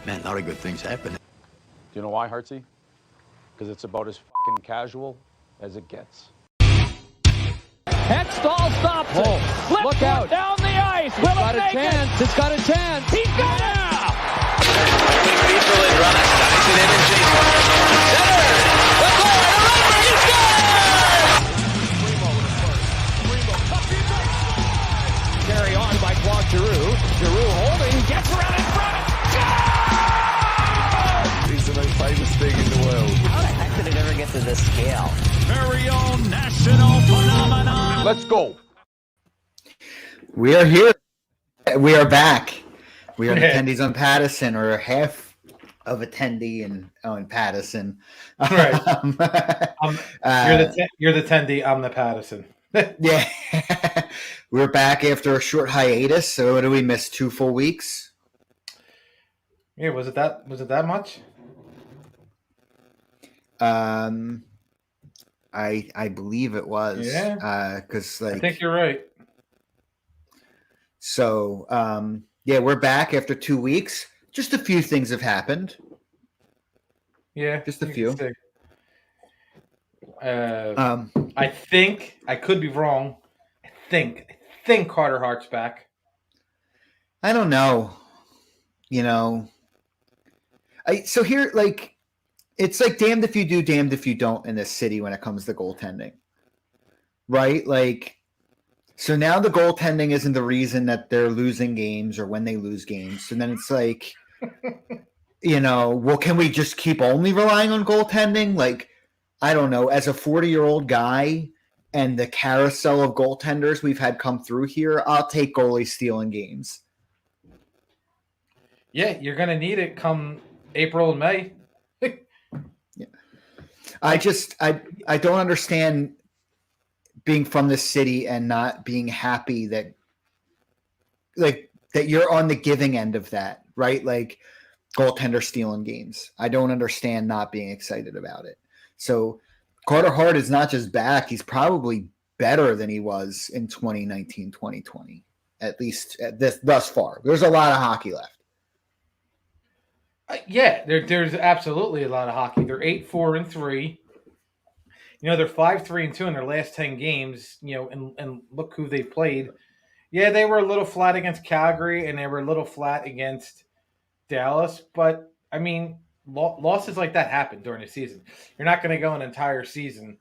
Man, a lot of good things happen. Do you know why, Hartsey? Because it's about as fucking casual as it gets. Hextall stops it. Flip look out. down the ice. It's got a chance. It's got a chance. He's got it. Carry on by Claude Giroux. Giroux holding, gets around in front. He's the most famous thing in the world. How the heck did it ever get to this scale? Very own national phenomenon. Let's go. We are here. We are back. We are the Tendys on Pattison, or half of a Tendy in Pattison. Right. You're the Tendy. I'm the Pattison. Yeah. We're back after a short hiatus. So what did we miss? 2 full weeks? Yeah. Was it that much? I believe it was. Yeah. Because I think you're right. So yeah, we're back after 2 weeks. Just a few things have happened. Yeah, just a few. I think I could be wrong. I think Carter Hart's back. I don't know. So here, like, it's like damned if you do, damned if you don't in this city when it comes to goaltending, right? Like, so now the goaltending isn't the reason that they're losing games or when they lose games. And then it's like, well, can we just keep only relying on goaltending? Like, I don't know. As a 40-year-old guy and the carousel of goaltenders we've had come through here, I'll take goalies stealing games. Yeah, you're going to need it come April and May. Yeah. I don't understand being from this city and not being happy that you're on the giving end of that, right? Like, goaltender stealing games. I don't understand not being excited about it. So Carter Hart is not just back, he's probably better than he was in 2019, 2020, at least thus far. There's a lot of hockey left. Yeah, there's absolutely a lot of hockey. They're 8-4-3. They're 5-3-2 in their last 10 games. And look who they played. Yeah, they were a little flat against Calgary, and they were a little flat against Dallas. But I mean, losses like that happen during the season. You're not going to go an entire season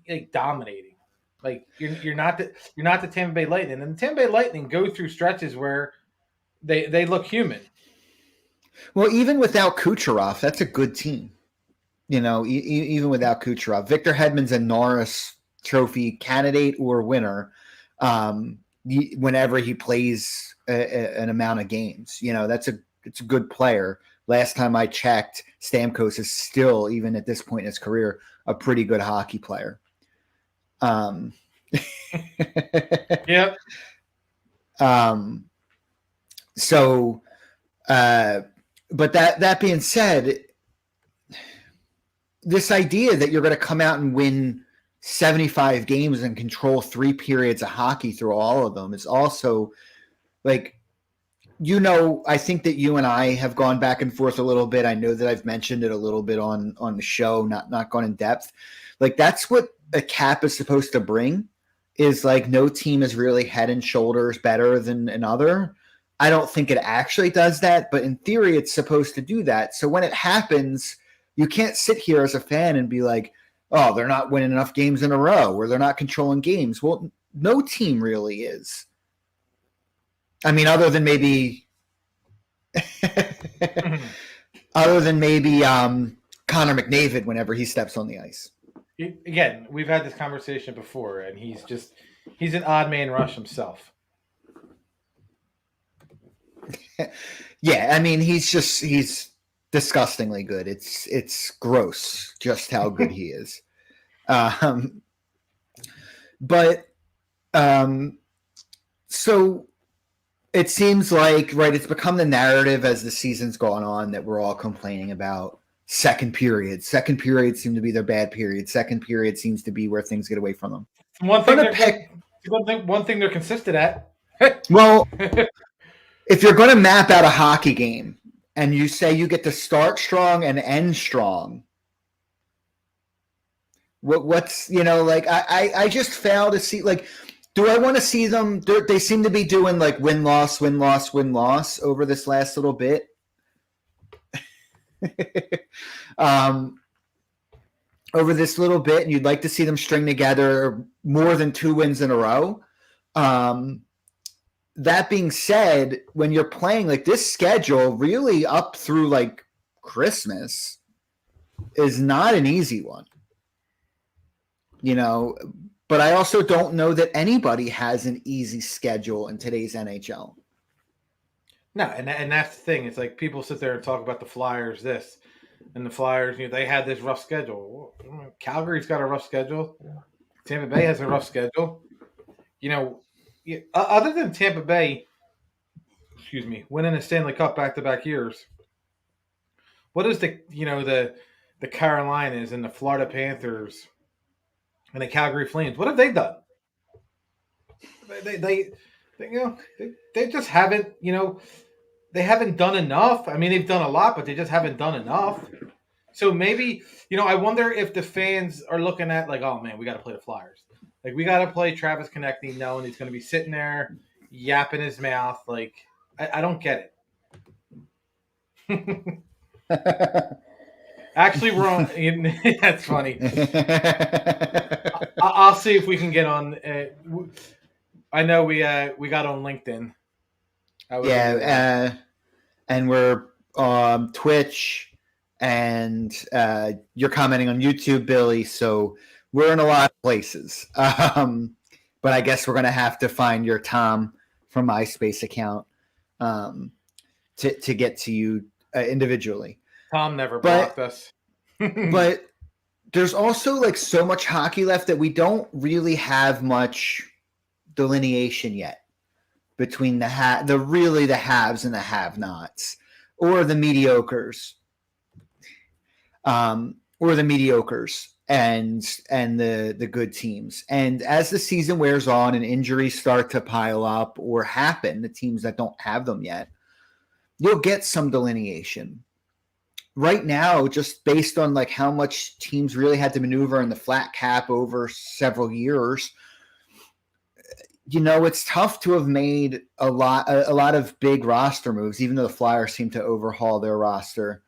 like dominating. Like you're not the Tampa Bay Lightning, and the Tampa Bay Lightning go through stretches where they look human. Well, even without Kucherov, that's a good team. Even without Kucherov, Victor Hedman's a Norris Trophy candidate or winner whenever he plays an amount of games. It's a good player. Last time I checked, Stamkos is still, even at this point in his career, a pretty good hockey player. Yep. So, but that being said, this idea that you're going to come out and win 75 games and control 3 periods of hockey through all of them is also like, I think that you and I have gone back and forth a little bit. I know that I've mentioned it a little bit on the show, not gone in depth. Like, that's what a cap is supposed to bring, is like no team is really head and shoulders better than another. I don't think it actually does that, but in theory, it's supposed to do that. So when it happens, you can't sit here as a fan and be like, oh, they're not winning enough games in a row, or they're not controlling games. Well, no team really is. I mean, other than maybe Connor McDavid whenever he steps on the ice. Again, we've had this conversation before, and he's an odd man rush himself. Yeah, I mean, he's disgustingly good. It's gross just how good he is. So it seems like, right, it's become the narrative as the season's gone on that we're all complaining about second period. Second period seem to be their bad period. Second period seems to be where things get away from them. One thing they're consistent at. Well, if you're going to map out a hockey game, and you say you get to start strong and end strong. What's like I just fail to see, like, do I want to see them? They seem to be doing like win-loss over this last little bit. Over this little bit, and you'd like to see them string together more than 2 wins in a row. That being said, when you're playing like this schedule, really up through like Christmas is not an easy one. But I also don't know that anybody has an easy schedule in today's NHL. No, and that's the thing. It's like people sit there and talk about the Flyers this, and the Flyers, they had this rough schedule. Calgary's got a rough schedule. Tampa Bay has a rough schedule. Other than Tampa Bay, winning a Stanley Cup back-to-back years, what is the Carolinas and the Florida Panthers and the Calgary Flames, what have they done? They just haven't, they haven't done enough. I mean, they've done a lot, but they just haven't done enough. So maybe, I wonder if the fans are looking at like, oh man, we got to play the Flyers. Like, we got to play Travis Konechny knowing he's going to be sitting there yapping his mouth. Like, I don't get it. Actually, we're on. That's funny. I'll see if we can get on. I know we got on LinkedIn. And we're on Twitch, and you're commenting on YouTube, Billy. So we're in a lot of places. But I guess we're gonna have to find your Tom from MySpace account to get to you individually. Tom never blocked us. But there's also like so much hockey left that we don't really have much delineation yet between the haves and the have-nots, or the mediocres, and the good teams. And as the season wears on and injuries start to pile up or happen, the teams that don't have them yet, you'll get some delineation. Right now, just based on like how much teams really had to maneuver in the flat cap over several years, it's tough to have made a lot of big roster moves, even though the Flyers seem to overhaul their roster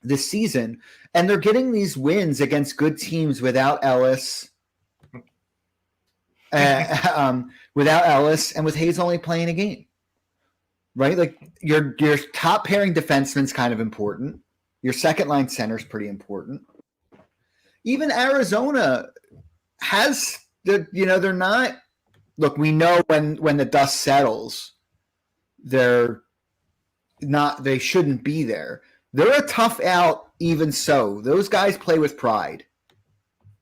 this season. And they're getting these wins against good teams without Ellis, and with Hayes only playing a game. Right? Like your top pairing defenseman's kind of important. Your second line center is pretty important. Even Arizona has they're not. Look, we know when the dust settles, they shouldn't be there. They're a tough out, even so. Those guys play with pride.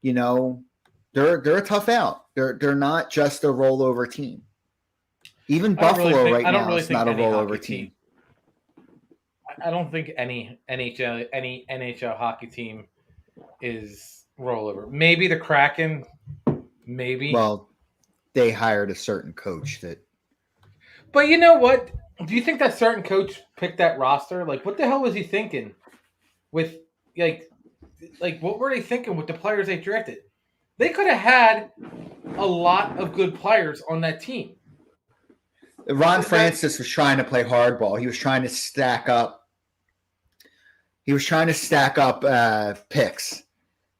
They're a tough out. They're not just a rollover team. Even Buffalo now is not a rollover team. I don't think any NHL hockey team is rollover. Maybe the Kraken. Maybe. Well, they hired a certain coach that. But you know what? Do you think that certain coach picked that roster? Like, what the hell was he thinking? With like what were they thinking with the players they drafted? They could have had a lot of good players on that team. Ron Francis was trying to play hardball. He was trying to stack up. Picks.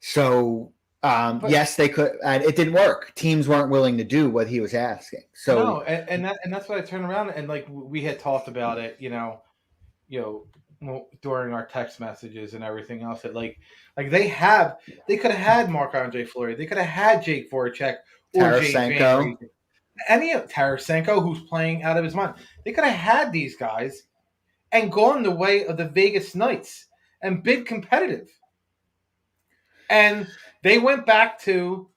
So yes, they could. And it didn't work. Teams weren't willing to do what he was asking. So no, and that's why I turned around and like we had talked about it. During our text messages and everything else. That like they could have had Marc-Andre Fleury. They could have had Jake Voracek or Tarasenko. Any of Tarasenko, who's playing out of his mind. They could have had these guys and gone the way of the Vegas Knights and been competitive. And they went back to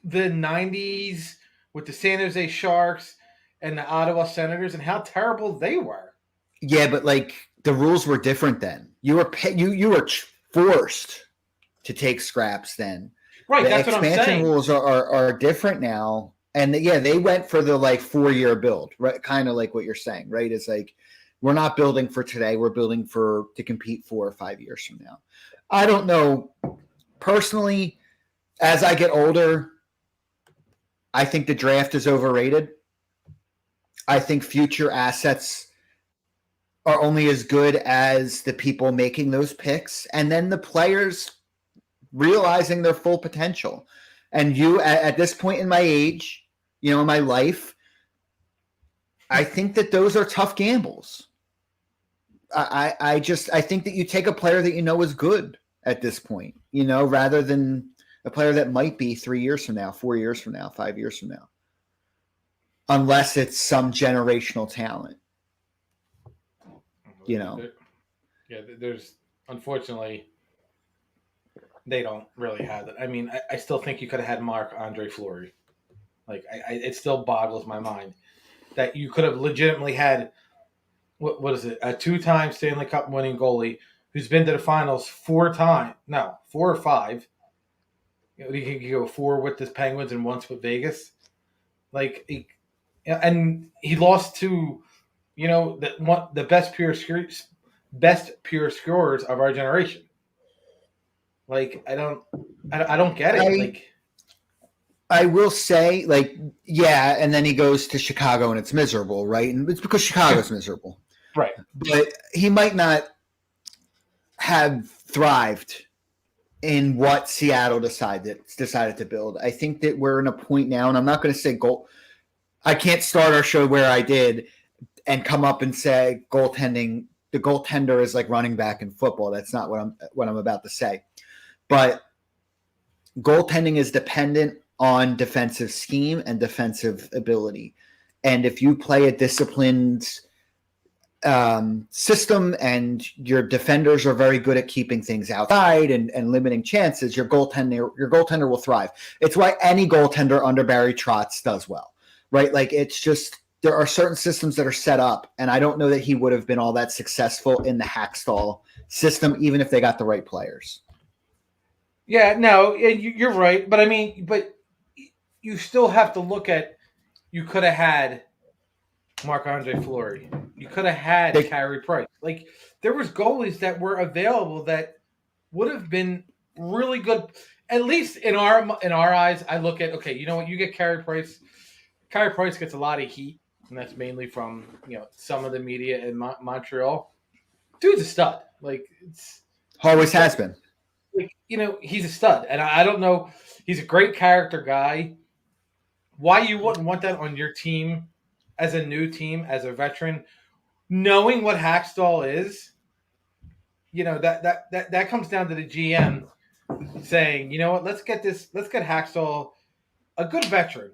the 90s with the San Jose Sharks and the Ottawa Senators and how terrible they were. Yeah, but like the rules were different then. You were forced to take scraps then. Right, that's what I'm saying. Expansion rules are different now. And they went for the like 4-year build, right? Kind of like what you're saying, right? It's like We're not building for today. We're building to compete 4 or 5 years from now. I don't know. Personally, as I get older, I think the draft is overrated. I think future assets are only as good as the people making those picks, and then the players realizing their full potential. And you, at this point in my age, in my life, I think that those are tough gambles. I think that you take a player that is good at this point, rather than a player that might be 3 years from now, 4 years from now, 5 years from now, unless it's some generational talent. Yeah, there's unfortunately they don't really have it. I mean, I still think you could have had Marc-Andre Fleury. Like, it still boggles my mind that you could have legitimately had what is it, a 2-time Stanley Cup winning goalie who's been to the finals 4 or 5. You can go 4 with the Penguins and once with Vegas. And he lost to, the best pure scorers of our generation. Like, I don't get it. I will say, and then he goes to Chicago and it's miserable, right? And it's because Chicago's miserable. Right. But he might not have thrived in what Seattle decided to build. I think that we're in a point now, and I'm not going to say I can't start our show where I did and come up and say goaltending. The goaltender is like running back in football. That's not what I'm about to say. But goaltending is dependent on defensive scheme and defensive ability. And if you play a disciplined system and your defenders are very good at keeping things outside and limiting chances, your goaltender will thrive. It's why any goaltender under Barry Trotz does well, right? Like, it's just, there are certain systems that are set up, and I don't know that he would have been all that successful in the Hackstall system, even if they got the right players. Yeah, no, you're right. But I mean, you still have to look at, you could have had Marc-Andre Fleury. You could have had Carey Price. Like, there was goalies that were available that would have been really good. At least in our eyes, I look at, okay, you know what? You get Carey Price. Carey Price gets a lot of heat, and that's mainly from some of the media in Montreal. Dude's a stud. Like, Always has been. Like, he's a stud, and I don't know. He's a great character guy. Why you wouldn't want that on your team as a new team, as a veteran, knowing what Hackstall is? That comes down to the GM saying, you know what, let's get Hackstall, a good veteran,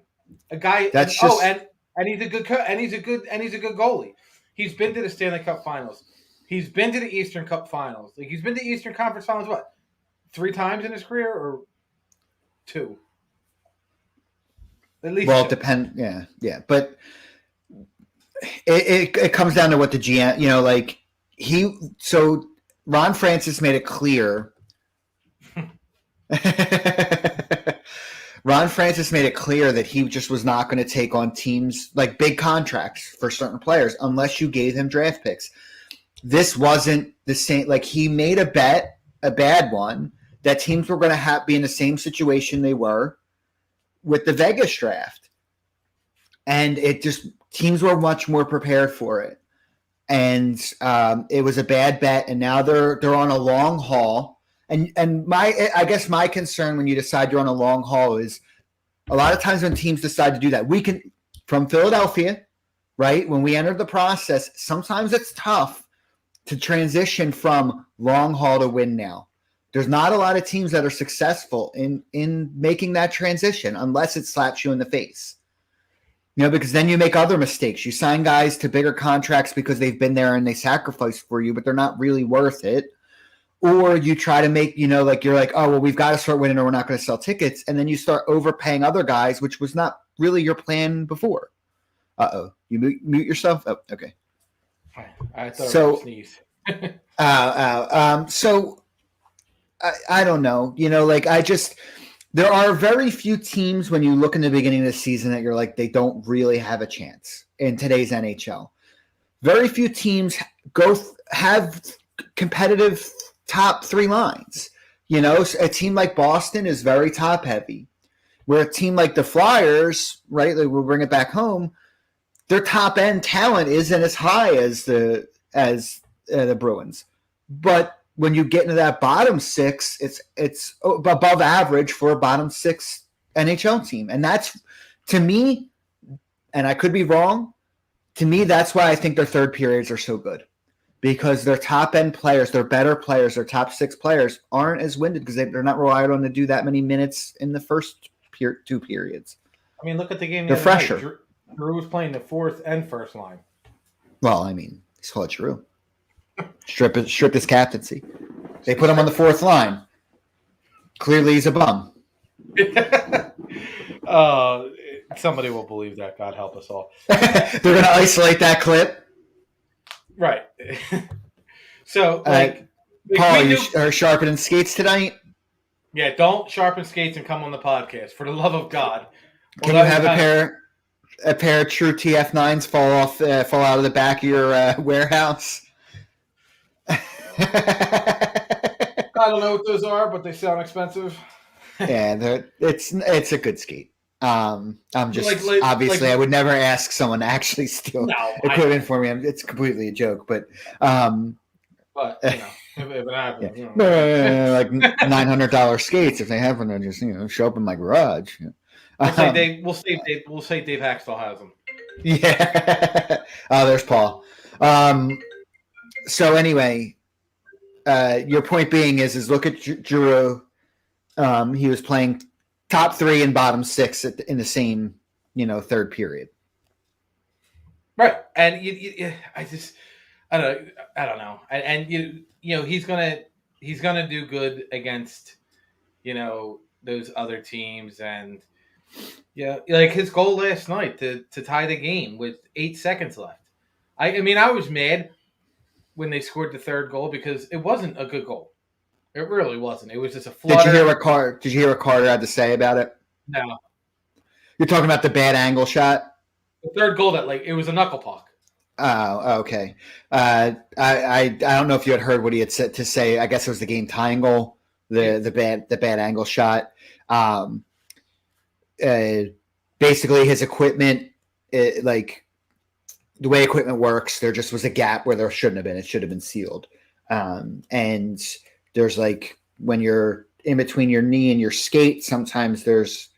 a guy. And he's a good goalie. He's been to the Stanley Cup Finals. He's been to the Eastern Cup Finals. Like, he's been to Eastern Conference Finals, what, 3 times in his career, or 2? At least. Well, it depends. Yeah. But it comes down to what the GM, so Ron Francis made it clear. Ron Francis made it clear that he just was not going to take on teams like big contracts for certain players unless you gave him draft picks. This wasn't the same. Like, he made a bet, a bad one, that teams were going to be in the same situation they were with the Vegas draft. And teams were much more prepared for it. And it was a bad bet. And now they're on a long haul. And I guess my concern when you decide you're on a long haul is a lot of times when teams decide to do that, we can, from Philadelphia, right? When we entered the process, sometimes it's tough to transition from long haul to win now. There's not a lot of teams that are successful in making that transition unless it slaps you in the face. Because then you make other mistakes. You sign guys to bigger contracts because they've been there and they sacrificed for you, but they're not really worth it. Or you try to make, you're like, oh, well, we've got to start winning or we're not going to sell tickets. And then you start overpaying other guys, which was not really your plan before. Uh-oh. You mute yourself? Oh, okay. I thought I was sneeze. So I don't know. There are very few teams when you look in the beginning of the season that you're like, they don't really have a chance in today's NHL. very few teams have competitive top three lines. You know, a team like Boston is very top heavy, where a team like the Flyers, right, like we'll bring it back home, their top end talent isn't as high as the Bruins. But when you get into that bottom six, it's above average for a bottom six NHL team. And that's, to me, and I could be wrong, to me, that's why I think their third periods are so good. Because their top-end players, their better players, their top six players aren't as winded because they're not relied on to do that many minutes in the first two periods. I mean, look at the game. They're fresher. Drew was playing the fourth and first line. Well, I mean, he's called Drew. Strip his captaincy. They put him on the fourth line. Clearly, he's a bum. Somebody will believe that. God help us all. They're going to isolate that clip. Right. So, Paul, you are sharpening skates tonight? Yeah, don't sharpen skates and come on the podcast, for the love of God. Can you have a pair of true TF9s fall out of the back of your warehouse? I don't know what those are, but they sound expensive. Yeah, it's a good skate. I'm just obviously I would never ask someone to actually steal equipment for me. It's completely a joke, but you know, if it happens, yeah. Like $900 skates if they have one, just show up in my garage. We'll say Dave Haxtell has them. Yeah. Oh, there's Paul. So anyway, your point being is look at Giroux. He was playing top three and bottom six in the same, third period. Right, and I don't know, and he's gonna do good against, those other teams, and like his goal last night to tie the game with 8 seconds left. I mean, I was mad when they scored the third goal because it wasn't a good goal. It really wasn't. It was just a flutter. Did you hear what Carter had to say about it? No. You're talking about the bad angle shot? The third goal that it was a knuckle puck. Oh, okay. I don't know if you had heard what he had said to say. I guess it was the game tying goal, the bad angle shot. Basically his equipment, the way equipment works, there just was a gap where there shouldn't have been. It should have been sealed. And there's when you're in between your knee and your skate, sometimes there's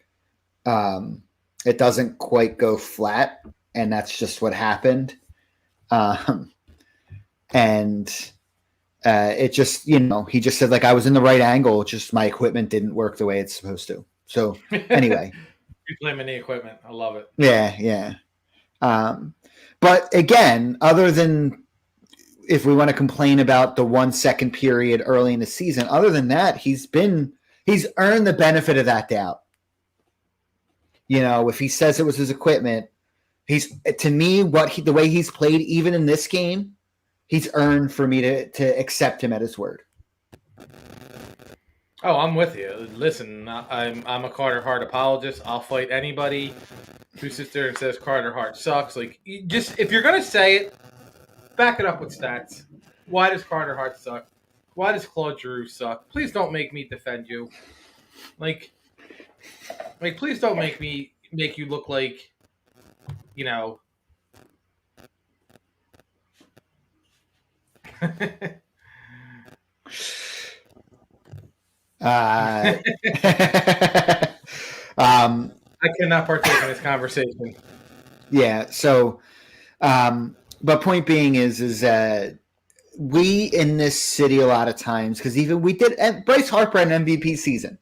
it doesn't quite go flat, and that's just what happened. And it just, he just said I was in the right angle, just my equipment didn't work the way it's supposed to. So anyway, you blaming the equipment. I love it. Yeah. But again, other than if we want to complain about the 1 second period early in the season, other than that, he's earned the benefit of that doubt. If he says it was his equipment, to me, the way he's played, even in this game, he's earned for me to accept him at his word. Oh, I'm with you. Listen, I'm a Carter Hart apologist. I'll fight anybody who sits there and says Carter Hart sucks. If you're gonna say it, back it up with stats. Why does Carter Hart suck? Why does Claude Giroux suck? Please don't make me defend you. Please don't make you look like, I cannot partake in this conversation. Yeah. So, but point being is we in this city a lot of times, because even we did Bryce Harper an MVP season,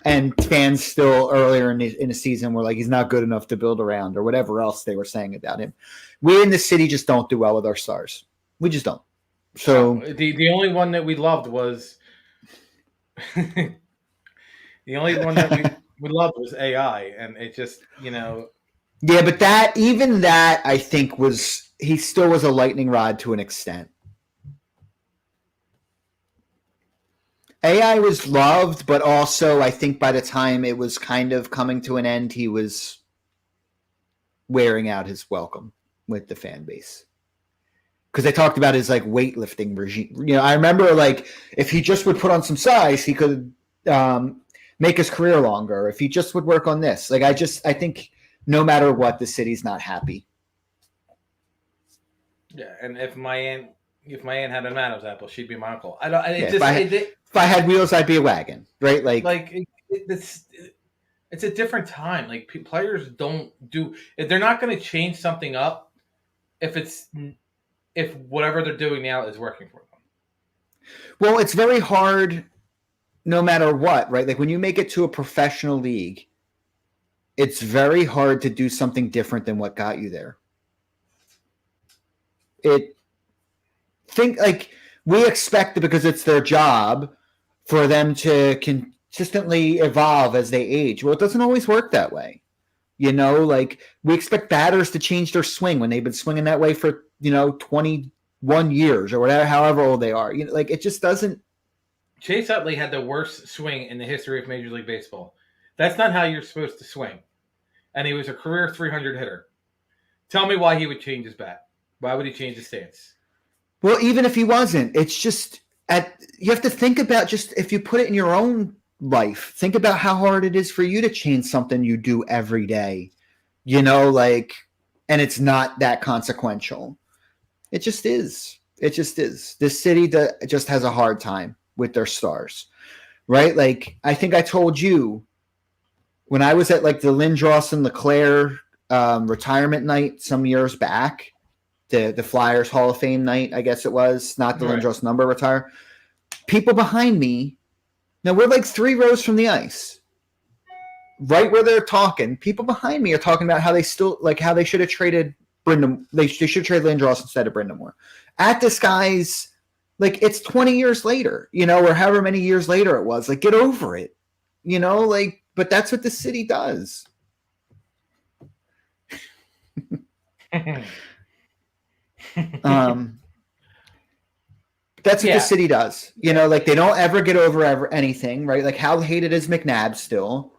and fans still earlier in the season were like, he's not good enough to build around, or whatever else they were saying about him. We in the city just don't do well with our stars. We just don't. So the only one that we loved was the only one that we loved was AI, and it just Yeah, but that I think he still was a lightning rod to an extent. AI was loved, but also I think by the time it was kind of coming to an end, he was wearing out his welcome with the fan base. because they talked about his like weightlifting regime. You know, I remember like if he just would put on some size, he could make his career longer. If he just would work on this, like I think no matter what, the city's not happy. Yeah, and if my aunt had an Adam's apple, she'd be my uncle. If I had wheels, I'd be a wagon, right? It's a different time. Like players don't do. If they're not going to change something up, if whatever they're doing now is working for them. Well, it's very hard, no matter what, right? Like when you make it to a professional league, it's very hard to do something different than what got you there. We expect that because it's their job for them to consistently evolve as they age. Well, it doesn't always work that way. You know, like we expect batters to change their swing when they've been swinging that way for, 21 years or whatever, however old they are. You know, like it just doesn't. Chase Utley had the worst swing in the history of Major League Baseball. That's not how you're supposed to swing. And he was a career 300 hitter. Tell me why he would change his bat. Why would he change his stance? Well, even if he wasn't, it's just you have to think about just if you put it in your own life, think about how hard it is for you to change something you do every day, and it's not that consequential. It just is. It just is. This city just has a hard time with their stars, right? Like, I think I told you when I was at like the Lindros and LeClaire retirement night some years back, the Flyers Hall of Fame night, I guess it was, not the right. Lindros number retire. People behind me, now we're like 3 rows from the ice, right where they're talking. People behind me are talking about how they should have traded Brendan. They should trade Lindros instead of Brendan Moore. At this guy's, like, it's 20 years later, or however many years later it was. Like, get over it, but that's what the city does. That's what the city does. They don't ever get over anything, right? Like how hated is McNabb still.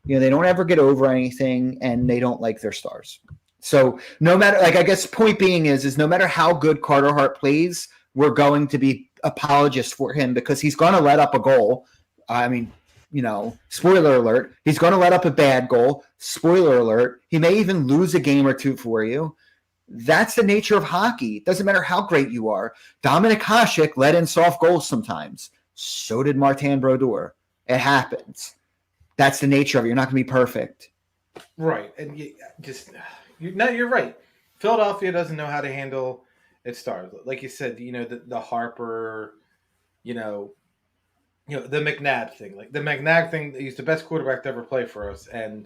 They don't ever get over anything, and they don't like their stars. So no matter, I guess point being is no matter how good Carter Hart plays, we're going to be apologists for him because he's going to let up a goal. I mean, spoiler alert, he's going to let up a bad goal. Spoiler alert, he may even lose a game or two for you. That's the nature of hockey. It doesn't matter how great you are. Dominik Hasek let in soft goals sometimes. So did Martin Brodeur. It happens. That's the nature of it. You're not going to be perfect. Right. And you're right. Philadelphia doesn't know how to handle its stars. Like you said, the Harper, the McNabb thing. Like the McNabb thing, he's the best quarterback to ever play for us. And,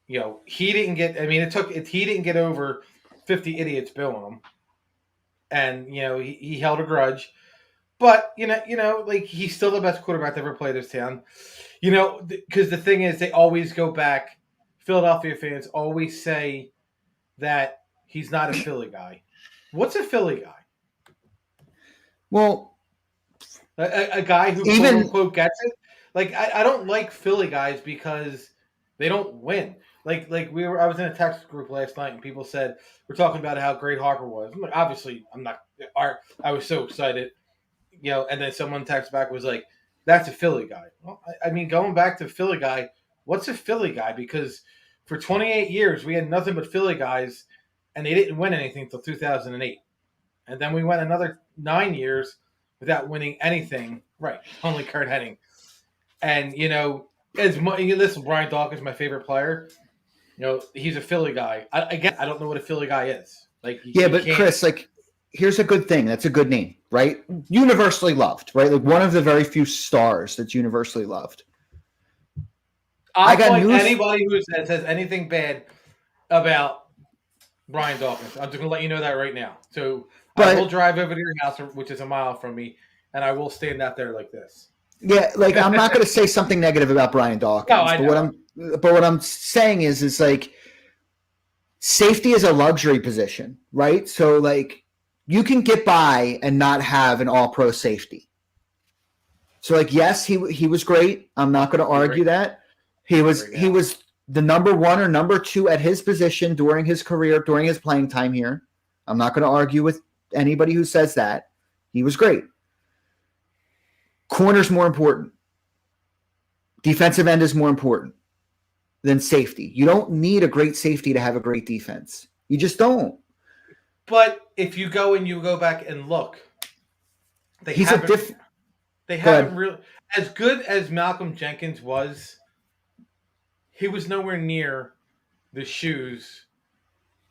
he didn't get, he didn't get over 50 idiots billing him, and he held a grudge, but he's still the best quarterback to ever play this town. Because the thing is, they always go back. Philadelphia fans always say that he's not a Philly guy. What's a Philly guy? Well, a guy who quote unquote gets it. Like I don't like Philly guys because they don't win. I was in a text group last night and people said, we're talking about how great Harper was. I'm like, obviously, I was so excited, and then someone texted back was like, that's a Philly guy. Well, going back to Philly guy, what's a Philly guy? Because for 28 years, we had nothing but Philly guys, and they didn't win anything until 2008. And then we went another 9 years without winning anything. Right. Only Kurt Hennig. And, listen, Brian Dawkins is my favorite player. He's a Philly guy. I don't know what a Philly guy is. Chris, here's a good thing. That's a good name, right? Universally loved, right? Like one of the very few stars that's universally loved. I got anybody who says anything bad about Brian Dawkins. I'm just going to let you know that right now. So I will drive over to your house, which is a mile from me, and I will stand out there like this. Yeah, I'm not going to say something negative about Brian Dawkins. No, I know. But what I'm saying is safety is a luxury position, right? So you can get by and not have an all-pro safety. So yes, he was great. I'm not going to argue that. He was the number 1 or number 2 at his position during his career, during his playing time here. I'm not going to argue with anybody who says that, he was great. Corner's more important. Defensive end is more important than safety. You don't need a great safety to have a great defense. You just don't. But if you go back and look, they haven't really, as good as Malcolm Jenkins was, he was nowhere near the shoes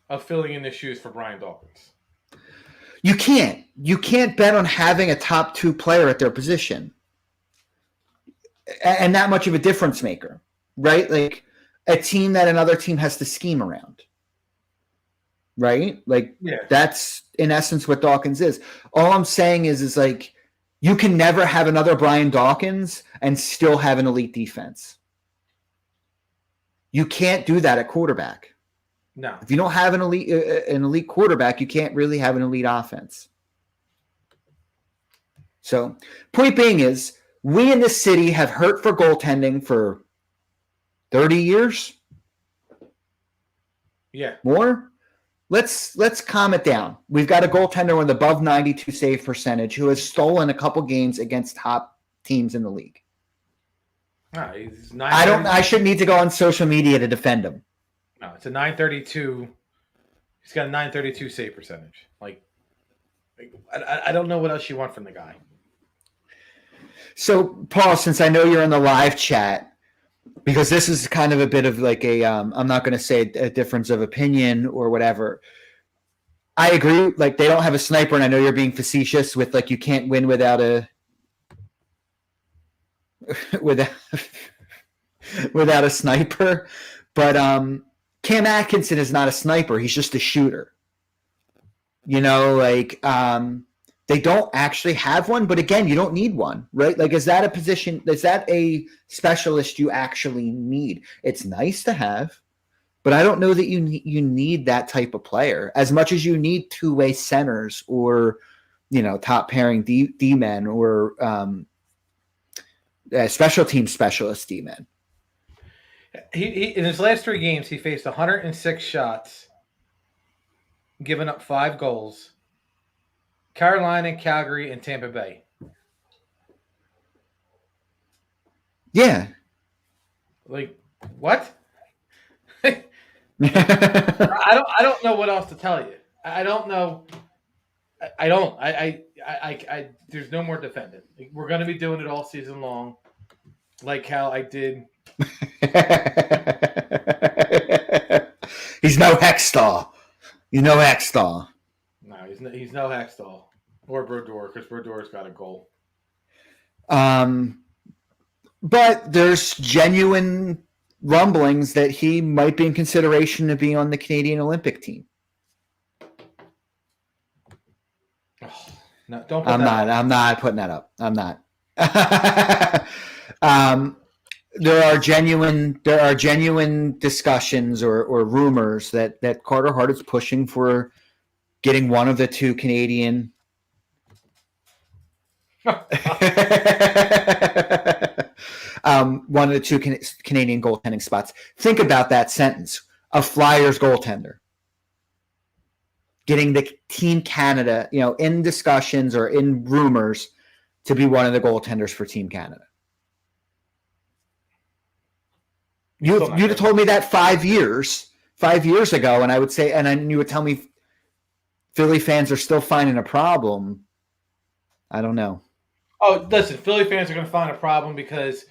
of filling in the shoes for Brian Dawkins. You can't bet on having a top 2 player at their position and that much of a difference maker, right? Like a team that another team has to scheme around, right? Like that's in essence what Dawkins is. All I'm saying is like you can never have another Brian Dawkins and still have an elite defense. You can't do that at quarterback. No. If you don't have an elite quarterback, you can't really have an elite offense. So, point being is, we in this city have hurt for goaltending for 30 years. Yeah. More? Let's calm it down. We've got a goaltender with above 92 save percentage who has stolen a couple games against top teams in the league. No, he's I shouldn't need to go on social media to defend him. No, it's a 932. He's got a 932 save percentage. Like I don't know what else you want from the guy. So, Paul, since I know you're in the live chat, because this is kind of a bit of like a, I'm not going to say a difference of opinion or whatever. I agree. Like, they don't have a sniper, and I know you're being facetious with like you can't win without a without a sniper. But Cam Atkinson is not a sniper. He's just a shooter. You know, like they don't actually have one. But again, you don't need one, right? Like, is that a position? Is that a specialist you actually need? It's nice to have, but I don't know that you need that type of player as much as you need two-way centers or, you know, top pairing D-men or special team specialist D-men. He in his last 3 games, he faced 106 shots, given up 5 goals. Carolina, Calgary, and Tampa Bay. Yeah. Like, what? I don't know what else to tell you. I don't know. I don't. I there's no more defending. Like, we're going to be doing it all season long, like how I did. He's no Hextall. He's no Hextall. No, he's no Hextall or Brodeur, because Brodeur's got a goal. But there's genuine rumblings that he might be in consideration to be on the Canadian Olympic team. Oh, no, don't. Put I'm not putting that up. I'm not. There are genuine discussions or rumors that Carter Hart is pushing for getting one of the 2 Canadian. One of the 2 Canadian goaltending spots. Think about that sentence: a Flyers goaltender getting the Team Canada, you know, in discussions or in rumors to be one of the goaltenders for Team Canada. You'd have told me that 5 years ago, and I would say, and then you would tell me Philly fans are still finding a problem. I don't know. Oh, listen, Philly fans are going to find a problem because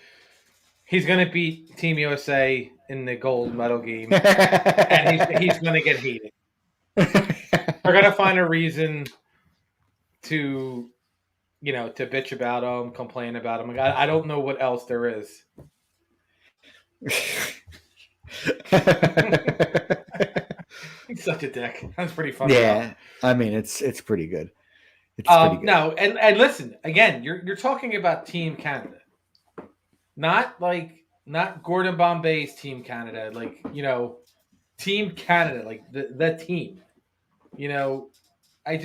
he's going to beat Team USA in the gold medal game, and he's going to get hated. They're going to find a reason to, you know, to bitch about him, complain about him. Like, I don't know what else there is. He's such a dick. That's pretty funny. Yeah, I mean it's pretty good. It's pretty good. No, and listen again. You're talking about Team Canada, not Gordon Bombay's Team Canada. Like, you know, Team Canada, like the team. You know, I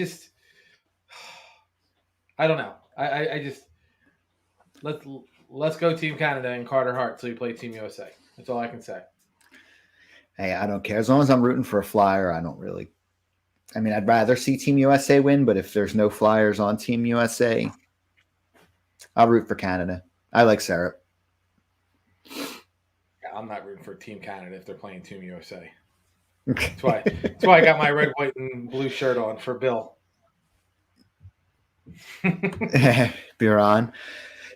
don't know. I just let's go Team Canada and Carter Hart so you play Team USA. That's all I can say. Hey, I don't care. As long as I'm rooting for a Flyer, I don't really I mean, I'd rather see Team USA win, but if there's no Flyers on Team USA, I'll root for Canada. I like Sarah. Yeah, I'm not rooting for Team Canada if they're playing Team USA. That's why I got my red, white, and blue shirt on for Bill. Buron.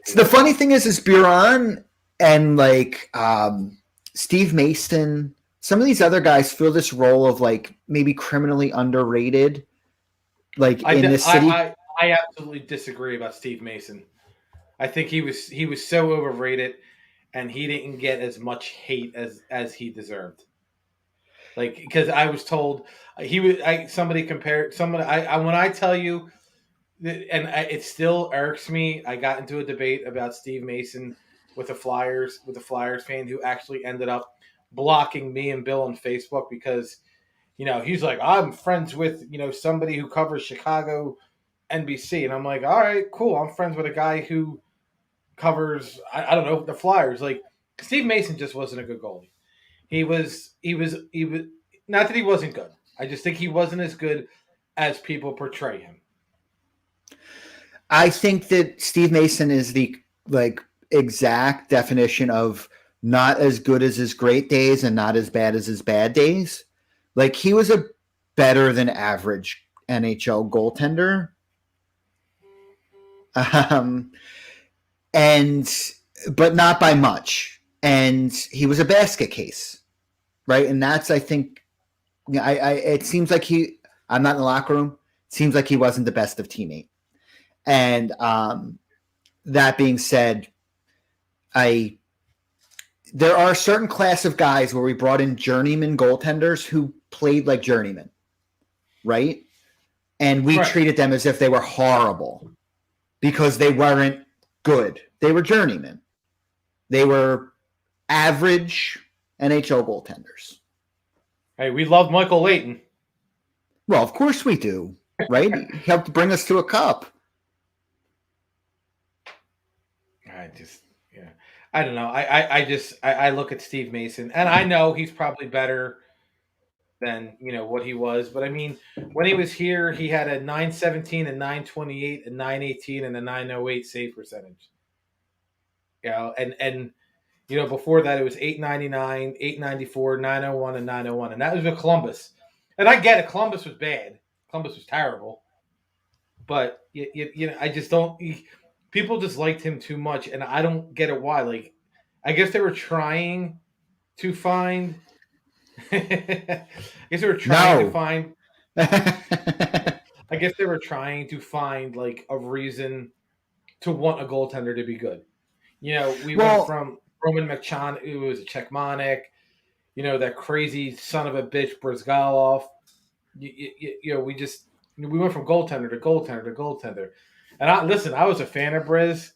So the funny thing is Buron and like Steve Mason, some of these other guys fill this role of like maybe criminally underrated, like in the city. I absolutely disagree about Steve Mason. I think he was so overrated, and he didn't get as much hate as he deserved. Like, because I was told somebody compared somebody. When I tell you, it still irks me. I got into a debate about Steve Mason with a Flyers fan who actually ended up blocking me and Bill on Facebook because, he's like, I'm friends with, somebody who covers Chicago NBC. And I'm like, all right, cool. I'm friends with a guy who covers, I don't know, the Flyers. Like, Steve Mason just wasn't a good goalie. He was not that he wasn't good. I just think he wasn't as good as people portray him. I think that Steve Mason is the exact definition of not as good as his great days and not as bad as his bad days. Like, he was a better than average NHL goaltender. But not by much. And he was a basket case, right? And that's, I think, it seems like I'm not in the locker room. It seems like he wasn't the best of teammate. And that being said, there are a certain class of guys where we brought in journeyman goaltenders who played like journeymen, right? And we treated them as if they were horrible because they weren't good. They were journeymen. They were average NHL goaltenders. Hey, we love Michael Leighton. Well, of course we do, right? He helped bring us to a cup. I don't know. I look at Steve Mason, and I know he's probably better than what he was. But I mean, when he was here, he had a .917, a .928, a .918, and a .908 save percentage. And before that it was .899, .894, .901, and .901, and that was with Columbus. And I get it, Columbus was bad. Columbus was terrible. But I just don't. People just liked him too much, and I don't get it why. Like, I guess they were trying to find. I guess they were trying to find like a reason to want a goaltender to be good. Went from Roman McChon, it was a Czechmanic, that crazy son of a bitch Brizgalov. We went from goaltender to goaltender to goaltender. And I was a fan of Briz.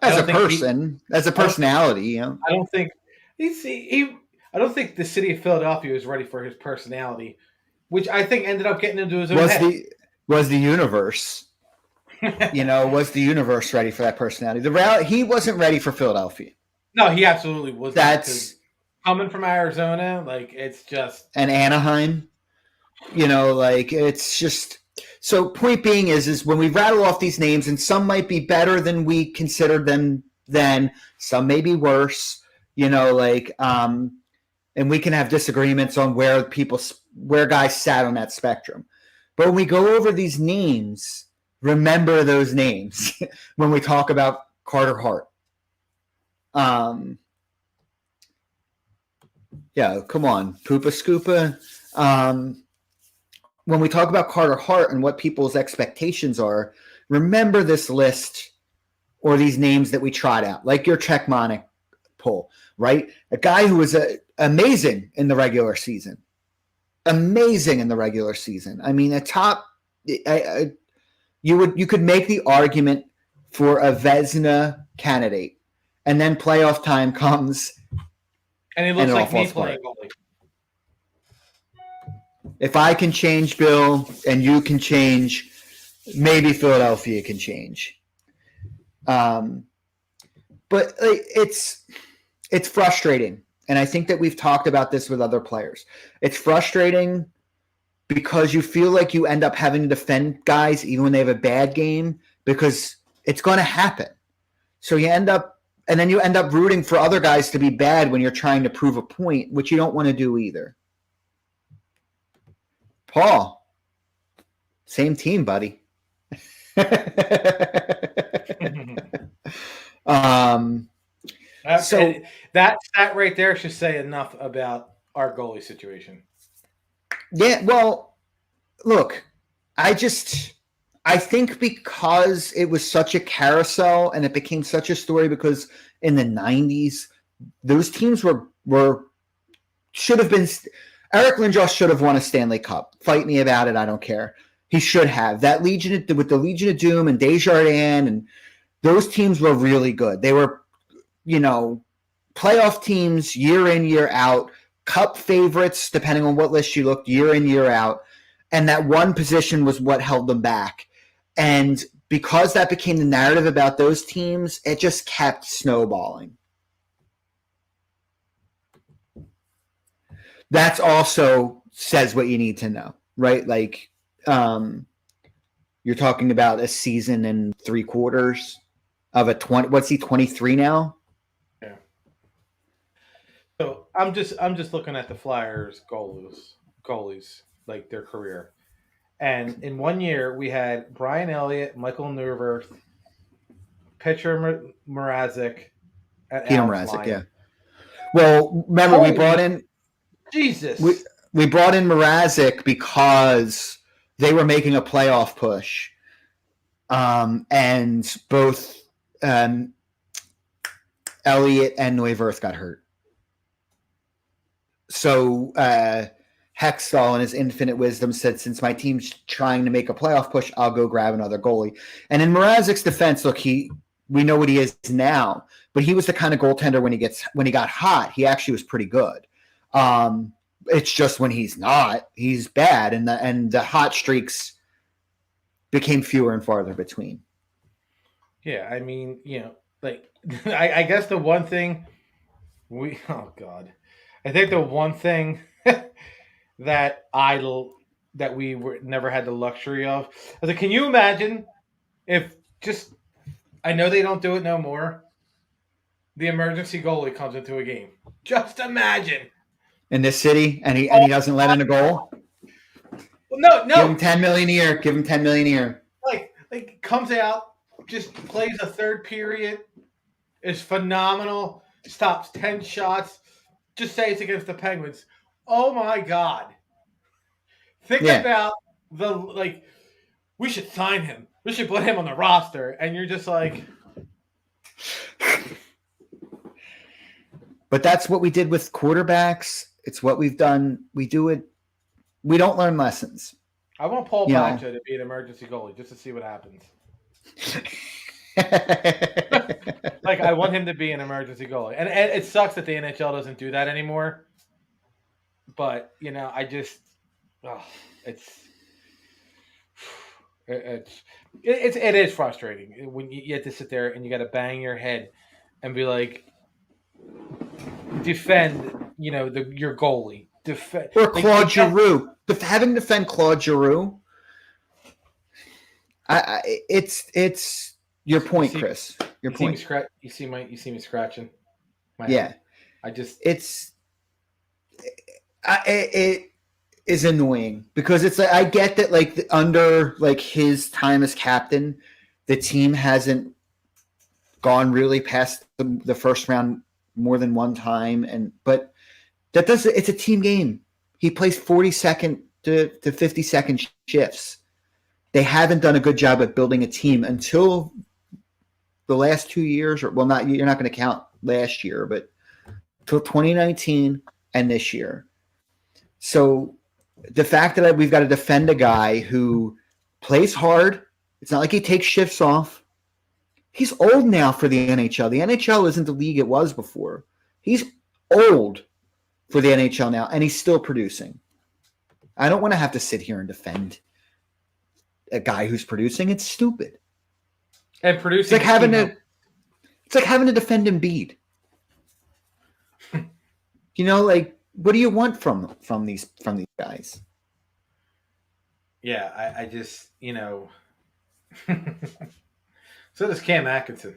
As a person, as a personality, I don't think I don't think the city of Philadelphia was ready for his personality, which I think ended up getting into his own head. Was the universe, was the universe ready for that personality? He wasn't ready for Philadelphia. No, he absolutely wasn't. That's coming from Arizona, like it's just and Anaheim. It's just. So point being is when we rattle off these names, and some might be better than we considered them then, some may be worse, and we can have disagreements on where guys sat on that spectrum. But when we go over these names, remember those names when we talk about Carter Hart. Yeah, come on, Poopa Scoopa. When we talk about Carter Hart and what people's expectations are, remember this list or these names that we trot out, like your Czechmanic poll, right? A guy who was amazing in the regular season. Amazing in the regular season. I mean, you could make the argument for a Vezina candidate, and then playoff time comes, and he looks like me playing goalie. If I can change, Bill, and you can change, maybe Philadelphia can change. But it's frustrating. And I think that we've talked about this with other players. It's frustrating because you feel like you end up having to defend guys even when they have a bad game because it's going to happen. So you end up rooting for other guys to be bad when you're trying to prove a point, which you don't want to do either. Paul, same team, buddy. So that right there should say enough about our goalie situation. Yeah, well, look, I think because it was such a carousel and it became such a story because in the 90s, those teams should have been – Eric Lindros should have won a Stanley Cup. Fight me about it. I don't care. He should have. That Legion – with the Legion of Doom and Desjardins and those teams were really good. They were, playoff teams year in, year out, cup favorites, depending on what list you looked, year in, year out. And that one position was what held them back. And because that became the narrative about those teams, it just kept snowballing. That's also says what you need to know, right? Like, you're talking about a season and 3 quarters of a 20. What's he, 23 now? Yeah. So I'm just looking at the Flyers goalies, like their career. And in 1 year, we had Brian Elliott, Michael Neuwirth, Petr Mrazek, and Peter Alex Mrazek, Lyon. yeah. Well, remember we brought in Jesus. We brought in Mrazek because they were making a playoff push, and both Elliott and Neuwirth got hurt. So Hextall, in his infinite wisdom, said, since my team's trying to make a playoff push, I'll go grab another goalie. And in Mrazek's defense, look, we know what he is now, but he was the kind of goaltender when he got hot, he actually was pretty good. It's just when he's not, he's bad, and the hot streaks became fewer and farther between. Yeah, I mean, like I guess the one thing I think the one thing that we never had the luxury of. I was like, can you imagine if I know they don't do it no more. The emergency goalie comes into a game. Just imagine. In this city, and he doesn't let in a goal. Well, no. Give him $10 million a year. Give him $10 million a year. Like comes out, just plays a third period, is phenomenal. Stops 10 shots. Just say it's against the Penguins. Oh my God! Think about we should sign him. We should put him on the roster, and you're just like. But that's what we did with quarterbacks. It's what we've done. We do it. We don't learn lessons. I want Paul Bacha to be an emergency goalie just to see what happens. I want him to be an emergency goalie. And it sucks that the NHL doesn't do that anymore. But, it is frustrating when you have to sit there and you got to bang your head and be like, defend, your goalie. Or Claude Giroux. Having to defend Claude Giroux, it's your point, Chris. Your point. You see me scratching. Yeah, head. It is annoying because it's like I get that under his time as captain, the team hasn't gone really past the first round more than one time, but it's a team game. He plays 40-second to 50-second shifts. They haven't done a good job at building a team until the last 2 years, you're not going to count last year, but till 2019 and this year. So the fact that we've got to defend a guy who plays hard, it's not like he takes shifts off. He's old now for the NHL. The NHL isn't the league it was before. He's old for the NHL now, and he's still producing. I don't want to have to sit here and defend a guy who's producing. It's stupid. And producing, it's like having to defend Embiid. What do you want from these guys? Yeah, I just so does Cam Atkinson.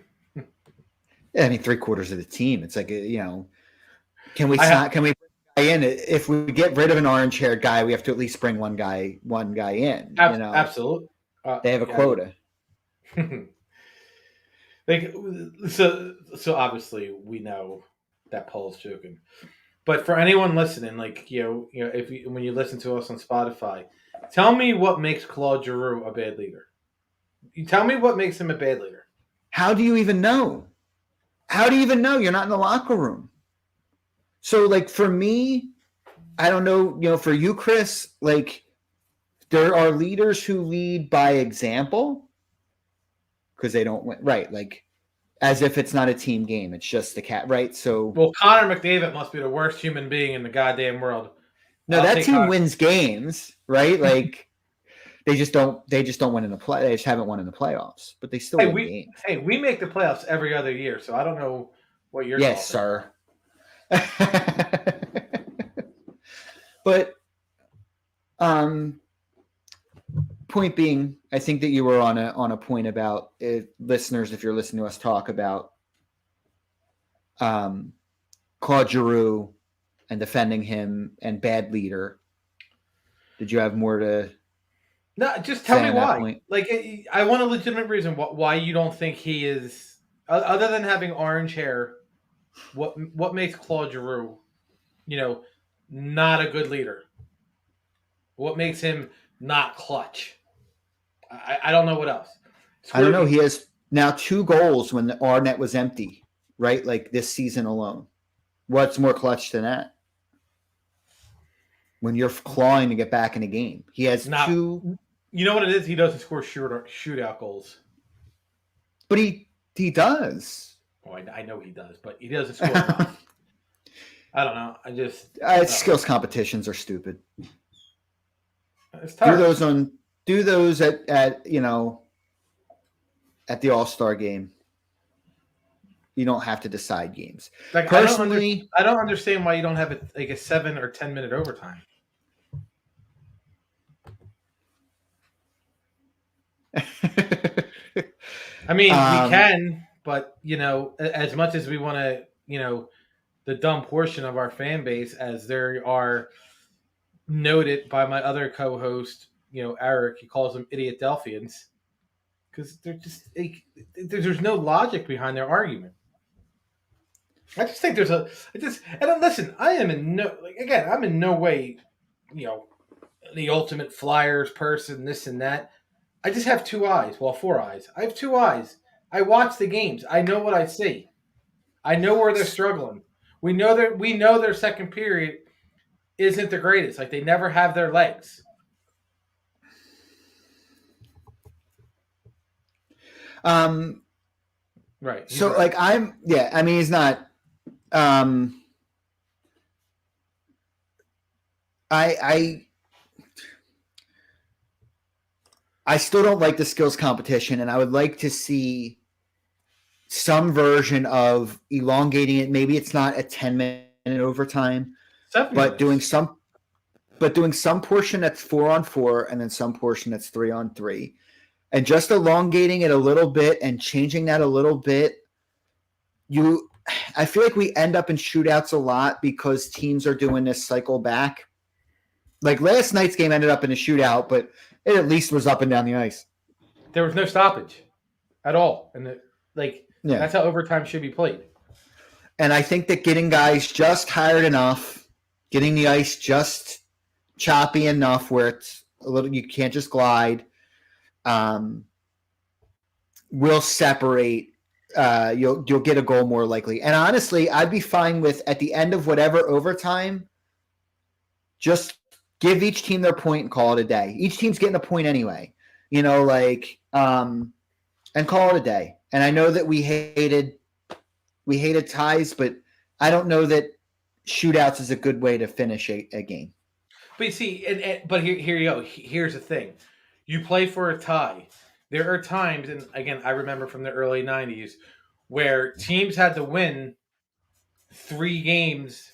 Yeah, I mean, 3/4 of the team. It's like, can we I- can we bring a guy in? If we get rid of an orange-haired guy, we have to at least bring one guy in. Absolutely. They have a quota. Like so obviously we know that Paul's joking. But for anyone listening, like when you listen to us on Spotify, tell me what makes Claude Giroux a bad leader. You tell me what makes him a bad leader. How do you even know? How do you even know? You're not in the locker room. So, like, for me, I don't know, for you, Chris, like, there are leaders who lead by example because they don't win. Right. Like, as if it's not a team game. It's just the cat. Right. So, Well, Connor McDavid must be the worst human being in the goddamn world. no, that team wins games, right? Like, they just don't win in the play. They just haven't won in the playoffs, but they still win games. Hey, we make the playoffs every other year, so I don't know what you're talking sir. But point being, I think that you were on a point about listeners, if you're listening to us talk about Claude Giroux and defending him and bad leader. Did you have more to? No, just tell me why. Like, I want a legitimate reason why you don't think he is, other than having orange hair. What makes Claude Giroux, not a good leader? What makes him not clutch? I don't know what else. I don't know. He has now 2 goals when our net was empty, right? Like this season alone. What's more clutch than that? When you're clawing to get back in a game, he has 2. You know what it is? He doesn't score shootout goals. But he does. Oh, I know he does, but he doesn't score enough. I don't know. I just skills competitions are stupid. It's tough. Do those at the All-Star game. You don't have to decide games. Like, personally, I don't understand why you don't have a 7 or 10 minute overtime. I mean, we can, but as much as we want to, the dumb portion of our fan base, as there are noted by my other co-host, Eric, he calls them idiot Delphians, because they're just there's no logic behind their argument. I just think and listen, I am in I'm in no way, the ultimate Flyers person, this and that. I just have 2 eyes. Well, 4 eyes. I have 2 eyes. I watch the games. I know what I see. I know where they're struggling. We know their second period isn't the greatest. Like, they never have their legs. Right. So right. I mean, he's not. I still don't like the skills competition, and I would like to see some version of elongating it. Maybe it's not a 10-minute overtime, but doing some portion that's 4-on-4 and then some portion that's 3-on-3, and just elongating it a little bit and changing that a little bit. I feel like we end up in shootouts a lot because teams are doing this cycle back. Like last night's game ended up in a shootout, but it at least was up and down the ice. There was no stoppage at all. And that's how overtime should be played. And I think that getting guys just tired enough, getting the ice just choppy enough where it's a little, you can't just glide, will separate. You'll get a goal more likely. And honestly, I'd be fine with at the end of whatever overtime, just give each team their point and call it a day. Each team's getting a point anyway, and call it a day. And I know that we hated ties, but I don't know that shootouts is a good way to finish a game. But you see, but here you go. Here's the thing. You play for a tie. There are times, and again, I remember from the early 90s, where teams had to win 3 games,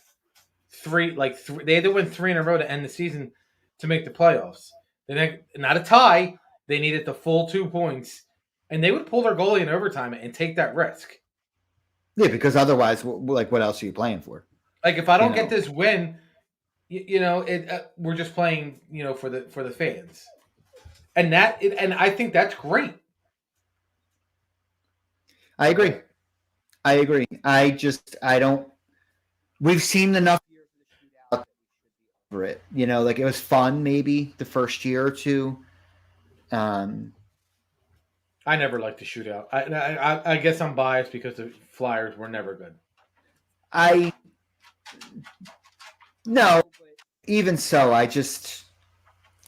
they had to win 3 in a row to end the season to make the playoffs. Not a tie. They needed the full 2 points, and they would pull their goalie in overtime and take that risk. Yeah, because otherwise, like, what else are you playing for? Like, if I don't get this win, we're just playing, for the fans, and I think that's great. I agree. I don't. We've seen enough years of the shootout over it. Like, it was fun maybe the first year or two. I never liked the shootout. I guess I'm biased because the Flyers were never good. No, but even so,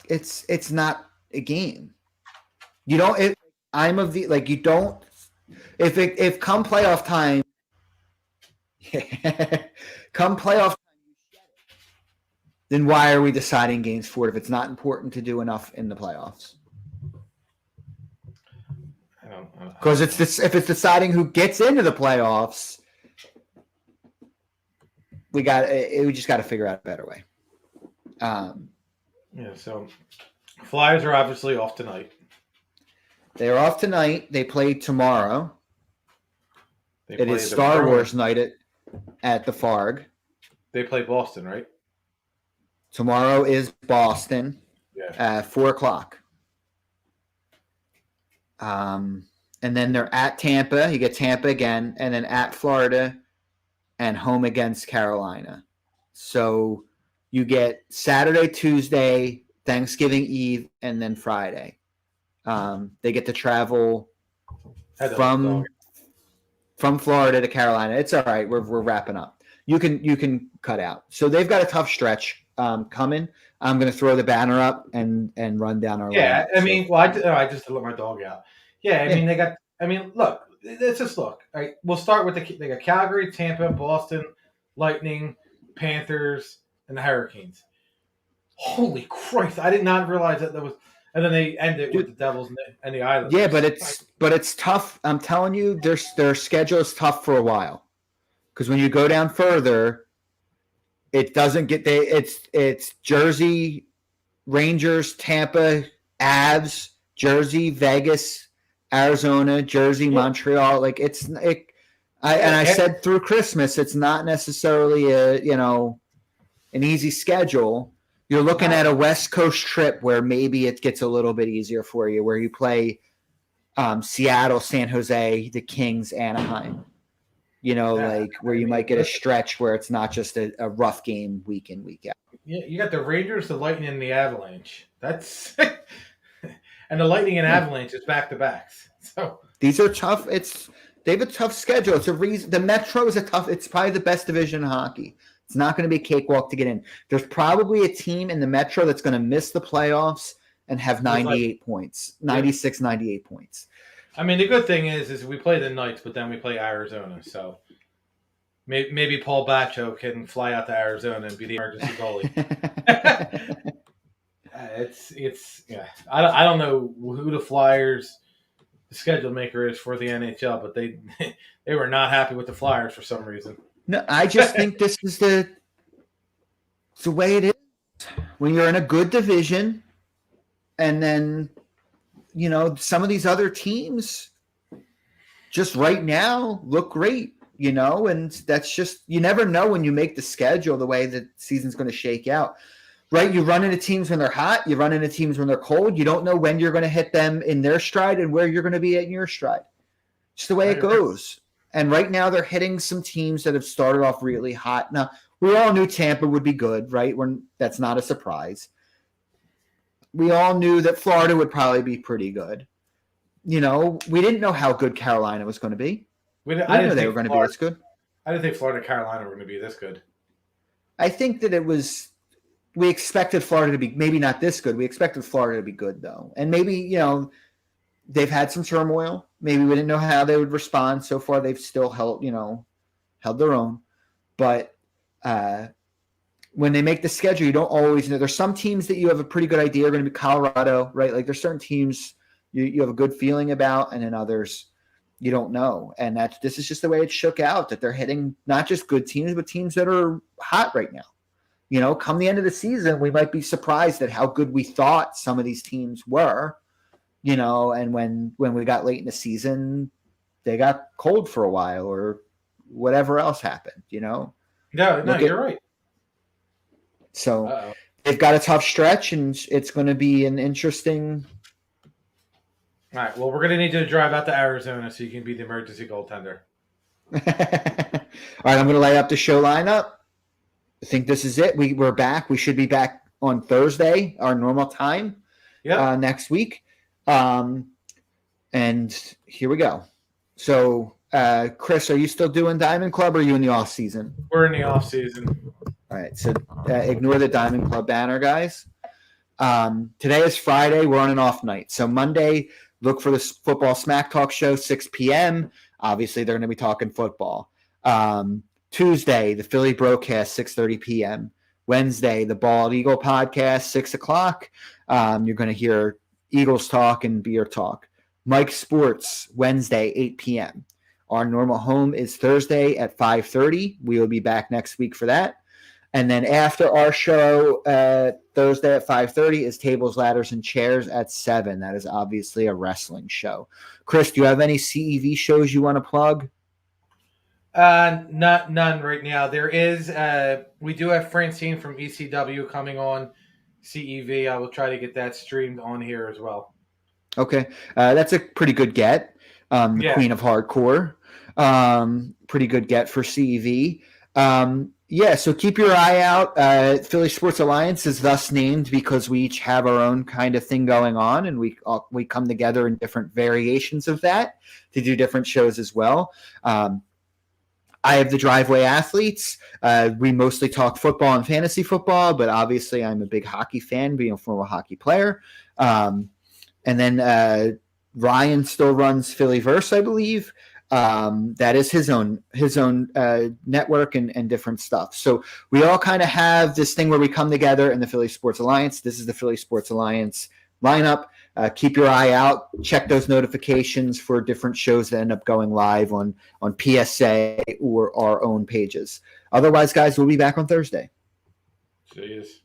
it's not a game. You don't. I'm of the like. You don't. If come playoff time, then why are we deciding games for it if it's not important to do enough in the playoffs? Because if it's deciding who gets into the playoffs, we just got to figure out a better way. So Flyers are obviously off tonight. They are off tonight. They play tomorrow. It is Star Wars night at the Farg. They play Boston, right? Tomorrow is Boston at 4:00. And then they're at Tampa. You get Tampa again, and then at Florida, and home against Carolina. So you get Saturday, Tuesday, Thanksgiving Eve, and then Friday. They get to travel from Florida to Carolina. It's all right. We're wrapping up. You can cut out. So they've got a tough stretch coming. I'm going to throw the banner up and run down our lineup. I mean, so. I just let my dog out. Yeah, I mean, they got. I mean, look. Let's just look. All right, we'll start with they got Calgary, Tampa, Boston, Lightning, Panthers, and the Hurricanes. Holy Christ! I did not realize that was. And then they end it with the Devils and the Islanders. Yeah, but it's tough. I'm telling you, their schedule is tough for a while. Because when you go down further, it doesn't get it's Jersey, Rangers, Tampa, Avs, Jersey, Vegas, Arizona, Jersey, Montreal. Like I said through Christmas, it's not necessarily an easy schedule. You're looking at a West Coast trip where maybe it gets a little bit easier for you, where you play Seattle, San Jose, the Kings, Anaheim. Where you might get a stretch where it's not just a rough game week in, week out. Yeah, you got the Rangers, the Lightning, and the Avalanche. That's and the Lightning and Avalanche is back-to-backs. So these are tough. They have a tough schedule. It's a reason. The Metro is it's probably the best division in hockey. It's not going to be a cakewalk to get in. There's probably a team in the Metro that's going to miss the playoffs and have 98 points, 96, 98 points. I mean, the good thing is we play the Knights, but then we play Arizona. So maybe Paul Bacho can fly out to Arizona and be the emergency goalie. I don't know who the Flyers, the schedule maker is for the NHL, but they were not happy with the Flyers for some reason. No, I just think this is the way it is. When you're in a good division, and then, some of these other teams just right now look great, and that's just, you never know when you make the schedule the way the season's going to shake out, right? You run into teams when they're hot. You run into teams when they're cold. You don't know when you're going to hit them in their stride and where you're going to be in your stride. It's the way it goes. And right now they're hitting some teams that have started off really hot. Now, we all knew Tampa would be good, right? That's not a surprise. We all knew that Florida would probably be pretty good. We didn't know how good Carolina was going to be. I didn't know they were going to be this good. I didn't think Florida and Carolina were going to be this good. I think that we expected Florida to be maybe not this good. We expected Florida to be good, though. And maybe, they've had some turmoil. Maybe we didn't know how they would respond. So far, they've still held their own. But when they make the schedule, you don't always know. There's some teams that you have a pretty good idea are going to be Colorado, right? Like there's certain teams you have a good feeling about, and then others you don't know. And this is just the way it shook out, that they're hitting not just good teams, but teams that are hot right now. come the end of the season, we might be surprised at how good we thought some of these teams were, and when we got late in the season, they got cold for a while or whatever else happened, No, you're right. So they've got a tough stretch, and it's going to be an interesting. All right. Well, we're going to need you to drive out to Arizona so you can be the emergency goaltender. All right, I'm going to lay up the show lineup. I think this is it. We're back. We should be back on Thursday, our normal time, next week. And here we go. So, Chris, are you still doing Diamond Club, or are you in the off season? We're in the off season. All right. So ignore the Diamond Club banner, guys. Today is Friday. We're on an off night. So Monday, look for the Football Smack Talk show, 6 p.m. Obviously, they're going to be talking football. Tuesday, the Philly Broadcast, 6:30 p.m. Wednesday, the Bald Eagle Podcast, 6 o'clock. You're going to hear Eagles talk and beer talk. Mike Sports, Wednesday, 8 p.m. Our normal home is Thursday at 5:30. We will be back next week for that. And then after our show, Thursday at 5:30 is Tables, Ladders, and Chairs at 7. That is obviously a wrestling show. Chris, do you have any CEV shows you want to plug? None right now. There is, we do have Francine from ECW coming on CEV. I will try to get that streamed on here as well. Okay. That's a pretty good get. Queen of Hardcore. Pretty good get for CEV. So keep your eye out. Philly Sports Alliance is thus named because we each have our own kind of thing going on, and we come together in different variations of that to do different shows as well. I have the Driveway Athletes. We mostly talk football and fantasy football, but obviously I'm a big hockey fan, being a former hockey player. And then Ryan still runs Phillyverse, I believe. That is his own network and different stuff. So we all kind of have this thing where we come together in the Philly Sports Alliance. This is the Philly Sports Alliance lineup. Keep your eye out. Check those notifications for different shows that end up going live on PSA or our own pages. Otherwise, guys, we'll be back on Thursday. Cheers.